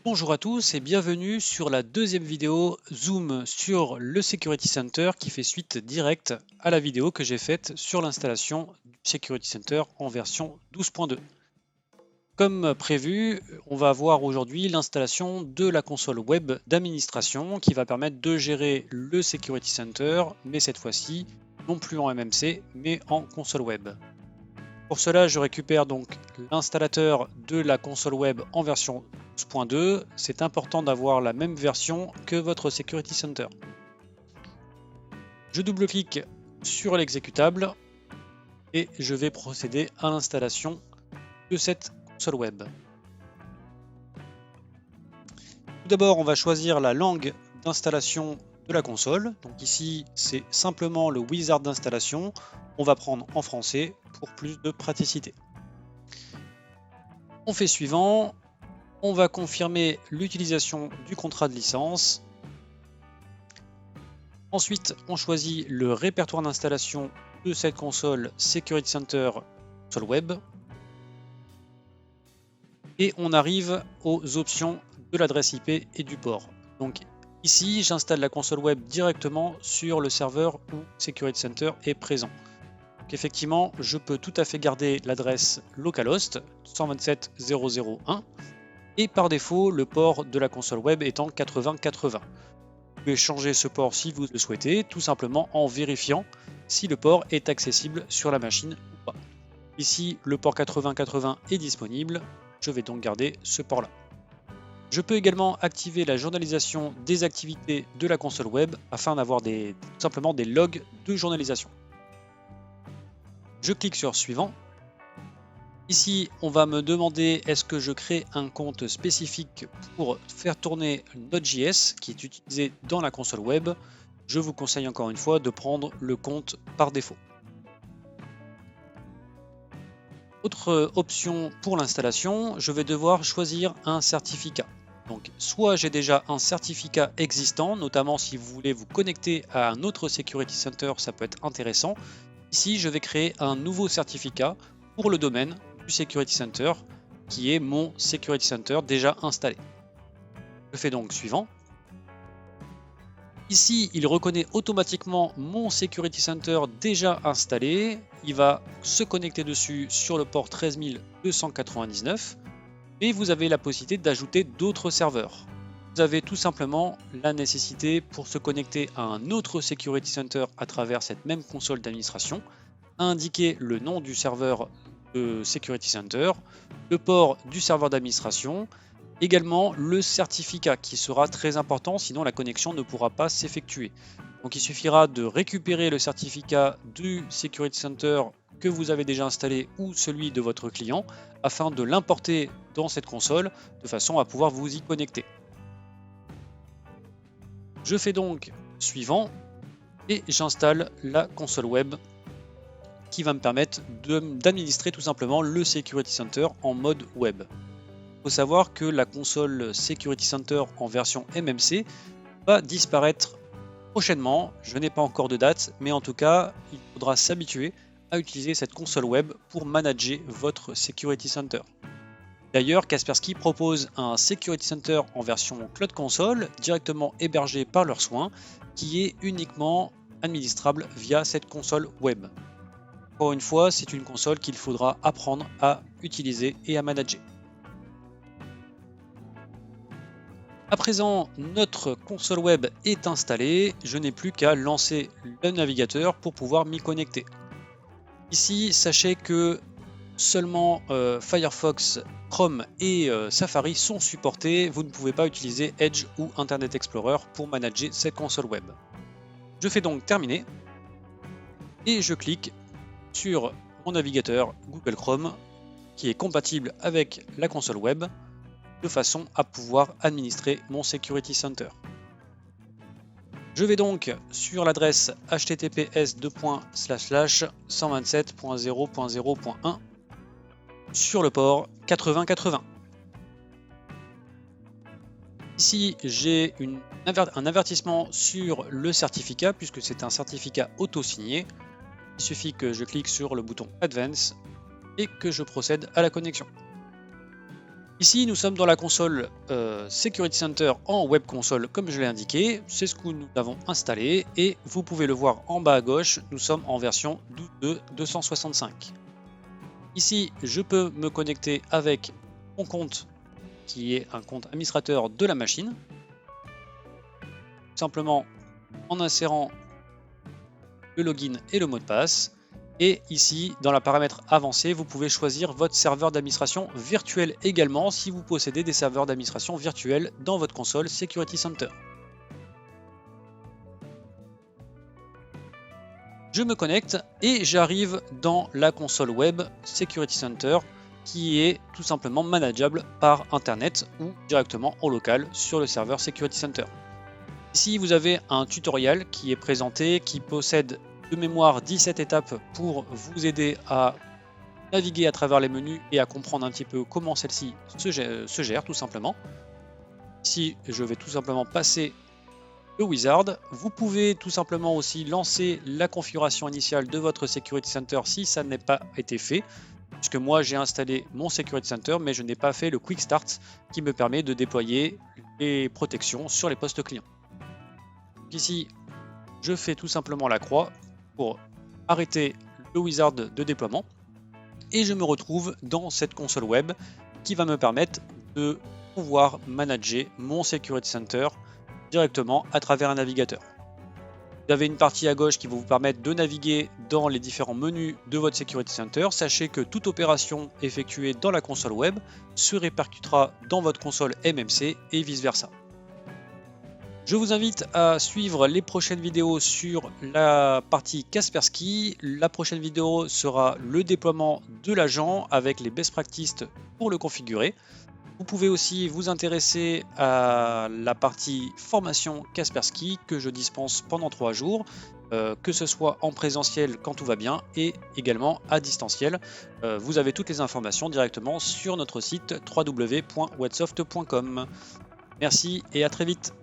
Bonjour à tous et bienvenue sur la deuxième vidéo Zoom sur le Security Center qui fait suite directe à la vidéo que j'ai faite sur l'installation du Security Center en version 12.2. Comme prévu, on va voir aujourd'hui l'installation de la console web d'administration qui va permettre de gérer le Security Center, mais cette fois-ci non plus en MMC, mais en console web. Pour cela, je récupère donc l'installateur de la console web en version 12.2. C'est important d'avoir la même version que votre Security Center. Je double-clique sur l'exécutable et je vais procéder à l'installation de cette console web. Tout d'abord, on va choisir la langue d'installation de la console. Donc ici, c'est simplement le wizard d'installation. On va prendre en français pour plus de praticité. On fait suivant. On va confirmer l'utilisation du contrat de licence. Ensuite, on choisit le répertoire d'installation de cette console Security Center console web. Et on arrive aux options de l'adresse IP et du port. Donc ici, j'installe la console web directement sur le serveur où Security Center est présent. Donc effectivement, je peux tout à fait garder l'adresse localhost 127.0.0.1 et par défaut, le port de la console web étant 8080. Vous pouvez changer ce port si vous le souhaitez, tout simplement en vérifiant si le port est accessible sur la machine ou pas. Ici, le port 8080 est disponible, je vais donc garder ce port-là. Je peux également activer la journalisation des activités de la console web afin d'avoir tout simplement des logs de journalisation. Je clique sur Suivant. Ici, on va me demander est-ce que je crée un compte spécifique pour faire tourner Node.js qui est utilisé dans la console web. Je vous conseille encore une fois de prendre le compte par défaut. Autre option pour l'installation, je vais devoir choisir un certificat. Donc, soit j'ai déjà un certificat existant, notamment si vous voulez vous connecter à un autre Security Center, ça peut être intéressant. Ici, je vais créer un nouveau certificat pour le domaine du Security Center, qui est mon Security Center déjà installé. Je fais donc Suivant. Ici, il reconnaît automatiquement mon Security Center déjà installé. Il va se connecter dessus sur le port 13299. Et vous avez la possibilité d'ajouter d'autres serveurs. Vous avez tout simplement la nécessité pour se connecter à un autre Security Center à travers cette même console d'administration, à indiquer le nom du serveur de Security Center, le port du serveur d'administration, également le certificat qui sera très important, sinon la connexion ne pourra pas s'effectuer. Donc il suffira de récupérer le certificat du Security Center que vous avez déjà installé ou celui de votre client afin de l'importer dans cette console de façon à pouvoir vous y connecter. Je fais donc Suivant et j'installe la console web qui va me permettre d'administrer tout simplement le Security Center en mode web. Il faut savoir que la console Security Center en version MMC va disparaître prochainement. Je n'ai pas encore de date, mais en tout cas, il faudra s'habituer à utiliser cette console web pour manager votre Security Center. D'ailleurs, Kaspersky propose un Security Center en version Cloud Console directement hébergé par leurs soins qui est uniquement administrable via cette console web. Encore une fois, c'est une console qu'il faudra apprendre à utiliser et à manager. À présent, notre console web est installée, je n'ai plus qu'à lancer le navigateur pour pouvoir m'y connecter. Ici, sachez que seulement Firefox, Chrome et Safari sont supportés. Vous ne pouvez pas utiliser Edge ou Internet Explorer pour manager cette console web. Je fais donc Terminer et je clique sur mon navigateur Google Chrome qui est compatible avec la console web de façon à pouvoir administrer mon Security Center. Je vais donc sur l'adresse https://127.0.0.1 sur le port 8080. Ici, j'ai un avertissement sur le certificat puisque c'est un certificat auto-signé. Il suffit que je clique sur le bouton Advance et que je procède à la connexion. Ici, nous sommes dans la console Security Center en web console, comme je l'ai indiqué. C'est ce que nous avons installé et vous pouvez le voir en bas à gauche, nous sommes en version 12.265. Ici, je peux me connecter avec mon compte qui est un compte administrateur de la machine. Tout simplement en insérant le login et le mot de passe. Et ici, dans la paramètre avancée, vous pouvez choisir votre serveur d'administration virtuel également si vous possédez des serveurs d'administration virtuels dans votre console Security Center. Je me connecte et j'arrive dans la console web Security Center qui est tout simplement manageable par internet ou directement en local sur le serveur Security Center. Ici, vous avez un tutoriel qui est présenté, qui possède de mémoire 17 étapes pour vous aider à naviguer à travers les menus et à comprendre un petit peu comment celle-ci se gère tout simplement. Ici, je vais tout simplement passer le wizard. Vous pouvez tout simplement aussi lancer la configuration initiale de votre Security Center si ça n'a pas été fait, puisque moi j'ai installé mon Security Center mais je n'ai pas fait le Quick Start qui me permet de déployer les protections sur les postes clients. Ici, je fais tout simplement la croix pour arrêter le wizard de déploiement et je me retrouve dans cette console web qui va me permettre de pouvoir manager mon Security Center directement à travers un navigateur. Vous avez une partie à gauche qui va vous permettre de naviguer dans les différents menus de votre Security Center. Sachez que toute opération effectuée dans la console web se répercutera dans votre console MMC et vice versa. Je vous invite à suivre les prochaines vidéos sur la partie Kaspersky. La prochaine vidéo sera le déploiement de l'agent avec les best practices pour le configurer. Vous pouvez aussi vous intéresser à la partie formation Kaspersky que je dispense pendant 3 jours, que ce soit en présentiel quand tout va bien et également à distanciel. Vous avez toutes les informations directement sur notre site www.whatsoft.com. Merci et à très vite.